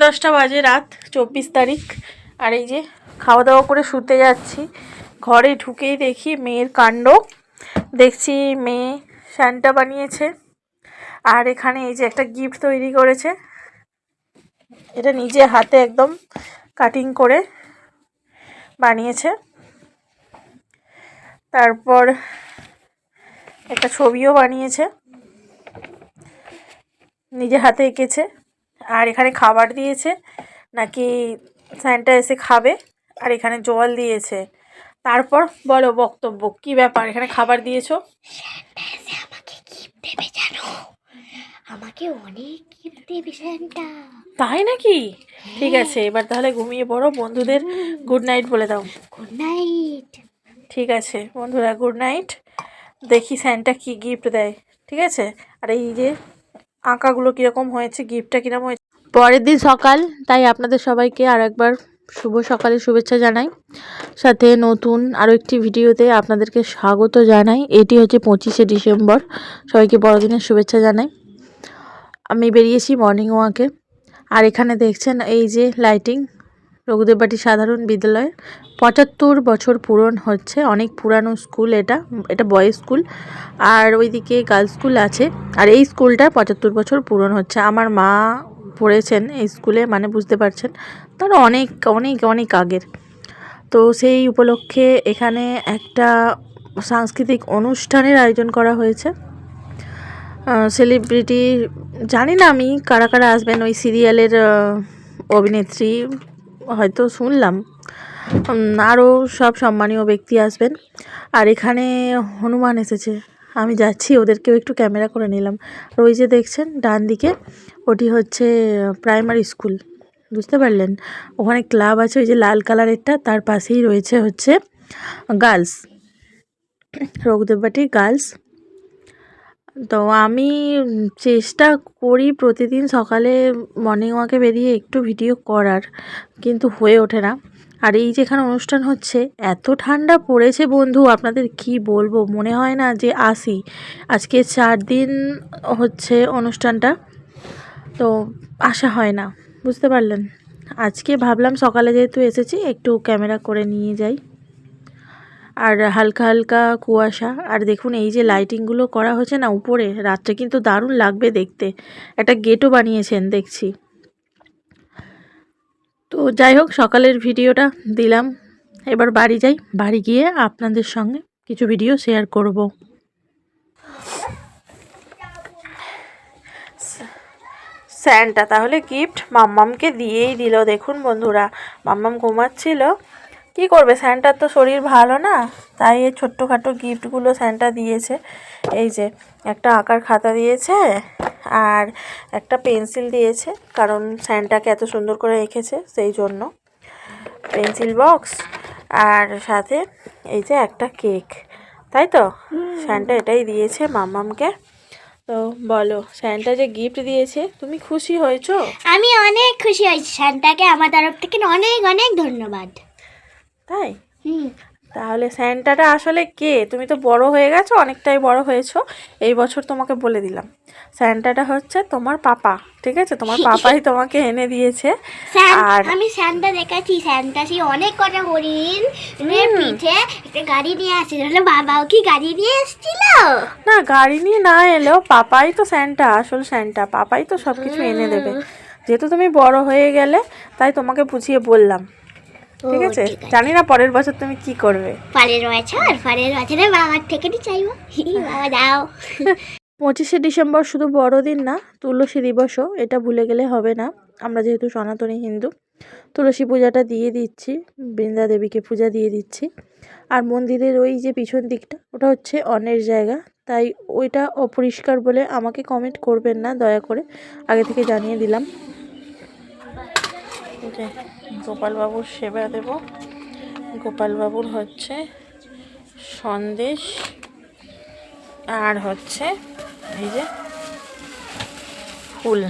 10:30 বাজে, রাত 24 তারিখ। আর এই যে খাওয়া দাওয়া করে শুতে যাচ্ছি। ঘরে ঢুকেই দেখি মেয়ের কাণ্ড। দেখছি মেয়ে সান্টা বানিয়েছে, আর এখানে এই যে একটা গিফট তৈরি করেছে। এটা নিজে হাতে একদম কাটিং করে বানিয়েছে। তারপর একটা ছবিও বানিয়েছে, নিজে হাতে এঁকেছে। আর এখানে খাবার দিয়েছে, নাকি স্যান্টা এসে খাবে। আর এখানে জল দিয়েছে। তারপর বলো বক্তব্য, কি ব্যাপার? এখানে খাবার দিয়েছো, স্যান্টা এসে আমাকে গিফট দেবে জানো? আমাকে অনেক গিফট দেবে স্যান্টা। তাই নাকি? ঠিক আছে, এবার তাহলে ঘুমিয়ে পড়ো। বন্ধুদের গুড নাইট বলে দাও। Good night. ঠিক আছে বন্ধুরা, গুড নাইট। দেখি স্যান্টা কি গিফট দেয়। ঠিক আছে। আর এই যে আঁকাগুলো কীরকম হয়েছে, গিফটটা কীরকম হয়েছে। পরের দিন সকাল, তাই আপনাদের সবাইকে আর একবার শুভ সকালের শুভেচ্ছা জানাই। সাথে নতুন আরও একটি ভিডিওতে আপনাদেরকে স্বাগত জানাই। এটি হচ্ছে 25শে ডিসেম্বর। সবাইকে বড়দিনের শুভেচ্ছা জানাই। আমি বেরিয়েছি মর্নিং ওয়াকে। আর এখানে দেখছেন এই যে লাইটিং, রঘুদেববাটি সাধারণ বিদ্যালয় 75 বছর পূরণ হচ্ছে। অনেক পুরানো স্কুল এটা। এটা বয়েজ স্কুল, আর ওইদিকে গার্লস স্কুল আছে। আর এই স্কুলটা 75 বছর পূরণ হচ্ছে। আমার মা পড়েছেন এই স্কুলে, মানে বুঝতে পারছেন, তার অনেক অনেক অনেক আগের। তো সেই উপলক্ষে এখানে একটা সাংস্কৃতিক অনুষ্ঠানের আয়োজন করা হয়েছে। সেলিব্রিটি জানি না আমি কারা কারা আসবেন, ওই সিরিয়ালের অভিনেত্রী হয়তো শুনলাম, আরও সব সম্মানীয় ব্যক্তি আসবেন। আর এখানে হনুমান এসেছে, আমি যাচ্ছি, ওদেরকেও একটু ক্যামেরা করে নিলাম। আর ওই যে দেখছেন ডান দিকে, ওটি হচ্ছে প্রাইমারি স্কুল, বুঝতে পারলেন? ওখানে ক্লাব আছে, ওই যে লাল কালারেরটা, তার পাশেই রয়েছে হচ্ছে গার্লস, রঘুদেববাটি গার্লস। তো আমি চেষ্টা করি প্রতিদিন সকালে মর্নিং ওয়াকে বেরিয়ে একটু ভিডিও করার, কিন্তু হয়ে ওঠে না। আর এই যেখানে অনুষ্ঠান হচ্ছে, এত ঠান্ডা পড়েছে বন্ধু, আপনাদের কি বলবো, মনে হয় না যে আসি। আজকে 4 দিন হচ্ছে অনুষ্ঠানটা, তো আসা হয় না, বুঝতে পারলেন? আজকে ভাবলাম সকালে যেহেতু এসেছি একটু ক্যামেরা করে নিয়ে যাই। আর হালকা হালকা কুয়াশা। আর দেখুন এই যে লাইটিংগুলো করা হয়েছে না উপরে, রাত্রে কিন্তু দারুণ লাগবে দেখতে। একটা গেটও বানিয়েছেন দেখছি। তো যাই হোক, সকালের ভিডিওটা দিলাম। এবার বাড়ি যাই, বাড়ি গিয়ে আপনাদের সঙ্গে কিছু ভিডিও শেয়ার করব। স্যান্টা তাহলে গিফট মাম্মামকে দিয়েই দিল। দেখুন বন্ধুরা, মাম্মাম ঘুমাচ্ছিল, কি করবে, স্যান্টার তো শরীর ভালো না, তাই এই ছোট্টখাটো গিফটগুলো স্যান্টা দিয়েছে। এই যে একটা আঁকার খাতা দিয়েছে, আর একটা পেন্সিল দিয়েছে, কারণ স্যান্টাকে এত সুন্দর করে এঁকেছে সেই জন্য পেন্সিল বক্স, আর সাথে এই যে একটা কেক। তাই তো স্যান্টা এটাই দিয়েছে মাম্মামকে। তো বলো, স্যান্টা যে গিফট দিয়েছে, তুমি খুশি হয়েছো? আমি অনেক খুশি হয়েছি। স্যান্টাকে আমার তরফ থেকে অনেক অনেক ধন্যবাদ। তাই? তাহলে স্যান্টাটা আসলে কে? তুমি তো বড় হয়ে গেছো, অনেকটাই বড় হয়েছো। এই বছর তোমাকে বলে দিলাম, স্যান্টাটা হচ্ছে তোমার পাপা। ঠিক আছে, তোমার পাপাই তোমাকে এনে দিয়েছে। আর আমি স্যান্টা দেখেছি, স্যান্টা সেই অনেক কটা হরিণ পিঠে একটা গাড়ি নিয়ে আসছে। বাবাও কি গাড়ি নিয়ে এসেছিল? না, গাড়ি নিয়ে না এলেও পাপাই তো স্যান্টা, আসল স্যান্টা পাপাই তো সব কিছু এনে দেবে। যেহেতু তুমি বড় হয়ে গেলে, তাই তোমাকে বুঝিয়ে বললাম। ঠিক আছে, জানি না পরের বছর তুমি কি করবে। পরের বছরে বাবার থেকে চাইবো, বাবা দাও। 25শে ডিসেম্বর শুধু বড়দিন না, তুলসী দিবসও, এটা ভুলে গেলে হবে না। আমরা যেহেতু সনাতনী হিন্দু, তুলসী পূজাটা দিয়ে দিচ্ছি, বৃন্দা দেবীকে পূজা দিয়ে দিচ্ছি। আর মন্দিরের ওই যে পিছন দিকটা, ওটা হচ্ছে অন্যের জায়গা, তাই ওইটা অপরিষ্কার বলে আমাকে কমেন্ট করবেন না দয়া করে, আগে থেকে জানিয়ে দিলাম। গোপালবাবুর সেবা দেব। গোপালবাবুর হচ্ছে সন্দেশ, আর হচ্ছে এই যে ফুল,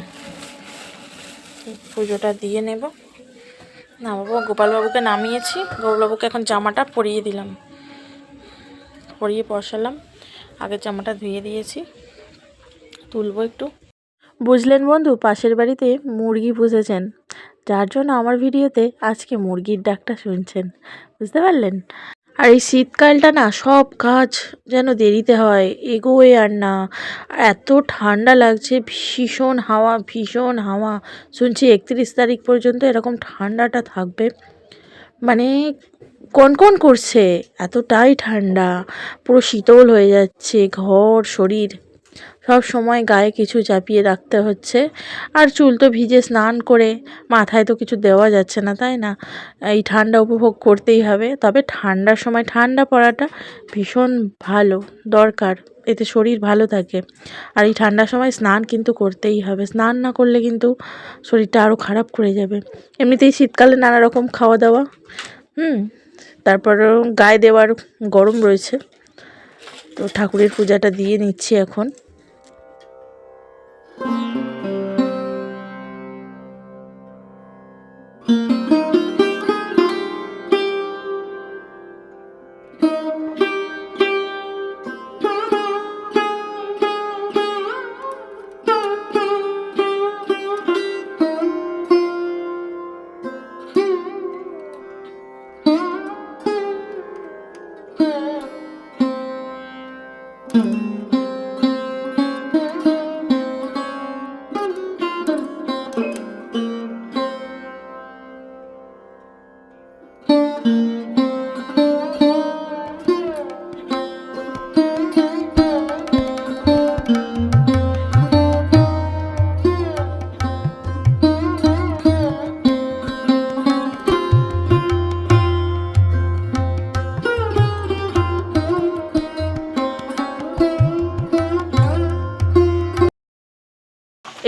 পুজোটা দিয়ে নেব। না বাবু, গোপালবাবুকে নামিয়েছি, গোপালবাবুকে এখন জামাটা পরিয়ে দিলাম, পরিয়ে বসালাম। আগের জামাটা ধুয়ে দিয়েছি, তুলবো একটু। বুঝলেন বন্ধু, পাশের বাড়িতে মুরগি পুষেছেন, যার জন্য আমার ভিডিওতে আজকে মুরগির ডাকটা শুনছেন, বুঝতে পারলেন? আর এই শীতকালটা না সব কাজ যেন দেরিতে হয়, এগোয় আর না। এত ঠান্ডা লাগছে, ভীষণ হাওয়া। শুনছি 31 তারিখ পর্যন্ত এরকম ঠান্ডাটা থাকবে, মানে কনকন করছে, এতটাই ঠান্ডা, পুরো শীতল হয়ে যাচ্ছে ঘর শরীর। সব সময় গায়ে কিছু চাপিয়ে রাখতে হচ্ছে। আর চুল তো ভিজে, স্নান করে মাথায় তো কিছু দেওয়া যাচ্ছে না, তাই না? এই ঠান্ডা উপভোগ করতেই হবে। তবে ঠান্ডার সময় ঠান্ডা পড়াটা ভীষণ ভালো, দরকার, এতে শরীর ভালো থাকে। আর এই ঠান্ডার সময় স্নান কিন্তু করতেই হবে, স্নান না করলে কিন্তু শরীরটা আরও খারাপ করে যাবে। এমনিতেই শীতকালে নানা রকম খাওয়া দাওয়া, তারপর গায়ে দেওয়ার গরম রয়েছে। তো ঠাকুরের পূজাটা দিয়ে নিচ্ছি এখন।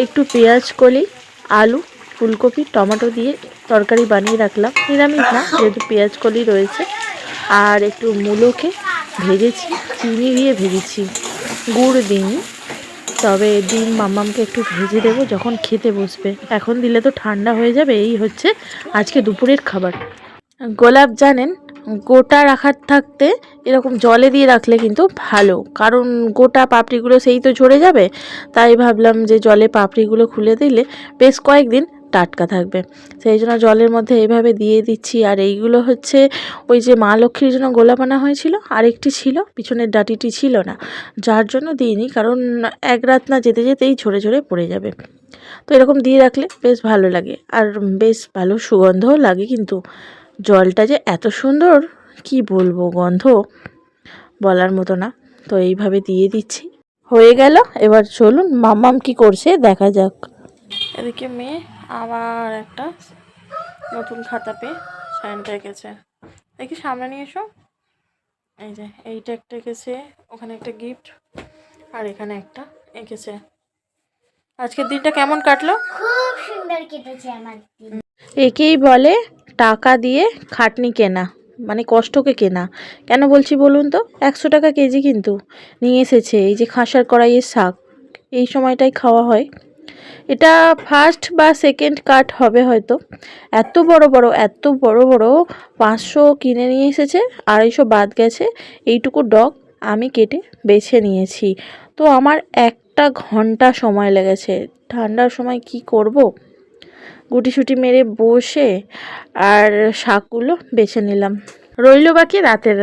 একটু পেঁয়াজ কলি, আলু, ফুলকপি, টমেটো দিয়ে তরকারি বানিয়ে রাখলাম, নিরামিষ না যেহেতু পেঁয়াজ কলি রয়েছে। আর একটু মূলোকে ভেজেছি, চিনি দিয়ে ভেজেছি, গুড় দিইনি। তবে ডিম মাম্মামকে একটু ভেজে দেবো যখন খেতে বসবে, এখন দিলে তো ঠান্ডা হয়ে যাবে। এই হচ্ছে আজকে দুপুরের খাবার। গোলাপ জানেন, গোটা রাখার থাকতে এরকম জলে দিয়ে রাখলে কিন্তু ভালো, কারণ গোটা পাপড়িগুলো সেই তো ঝরে যাবে। তাই ভাবলাম যে জলে পাপড়িগুলো খুলে দিলে বেশ কয়েকদিন টাটকা থাকবে, সেই জন্য জলের মধ্যে এইভাবে দিয়ে দিচ্ছি। আর এইগুলো হচ্ছে ওই যে মা লক্ষ্মীর জন্য গোলাপ আনা হয়েছিল, আরেকটি ছিল, পিছনের ডাঁটিটি ছিল না, যার জন্য দিইনি, কারণ এক রাত না যেতে যেতেই ঝরে ঝরে পড়ে যাবে। তো এরকম দিয়ে রাখলে বেশ ভালো লাগে, আর বেশ ভালো সুগন্ধও লাগে। কিন্তু জলটা যে এত সুন্দর, কি বলবো, গন্ধ বলার মতো না। তো এইভাবে দিয়ে দিচ্ছি, হয়ে গেল। এবার চলুন মাম্মাম কি করছে দেখা যাক। এদিকে মেয়ে আবার একটা নতুন খাতা পেয়ে সাইনটা এঁকেছে, দেখি সামনে নিয়ে এসো। এই যে এইটা একটা এঁকেছে, ওখানে একটা গিফট, আর এখানে একটা এঁকেছে। আজকের দিনটা কেমন কাটলো? খুব সুন্দর কেটেছে আমার দিন। একেই বলে টাকা দিয়ে খাটনি কেনা, মানে কষ্টকে কেনা। কেন বলছি বলুন তো? 100 টাকা কেজি কিন্তু নিয়ে এসেছে। এই যে খাসার কড়াইয়ের শাক, এই সময়টাই খাওয়া হয়। এটা ফার্স্ট বা সেকেন্ড কাট হবে হয়তো। এত বড় বড় 500 কিনে নিয়ে এসেছে, 250 বাদ গেছে। এইটুকু ডগ আমি কেটে বেছে নিয়েছি। তো আমার 1 ঘন্টা সময় লেগেছে। ঠান্ডার সময় কি করব, গুটিসুটি মেরে বসে আর শাকগুলো বেছে নিলাম। রইল বাকি রাতের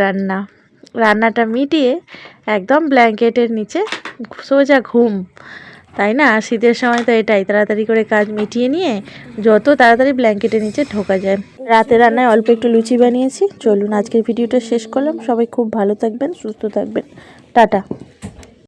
রান্নাটা মিটিয়ে একদম ব্ল্যাঙ্কেটের নিচে সোজা ঘুম, তাই না? শীতের সময় তো এটাই, তাড়াতাড়ি করে কাজ মিটিয়ে নিয়ে যত তাড়াতাড়ি ব্ল্যাঙ্কেটের নিচে ঢোকা যায়। রাতের রান্নায় অল্প একটু লুচি বানিয়েছি। চলুন আজকের ভিডিওটা শেষ করলাম। সবাই খুব ভালো থাকবেন, সুস্থ থাকবেন, টাটা।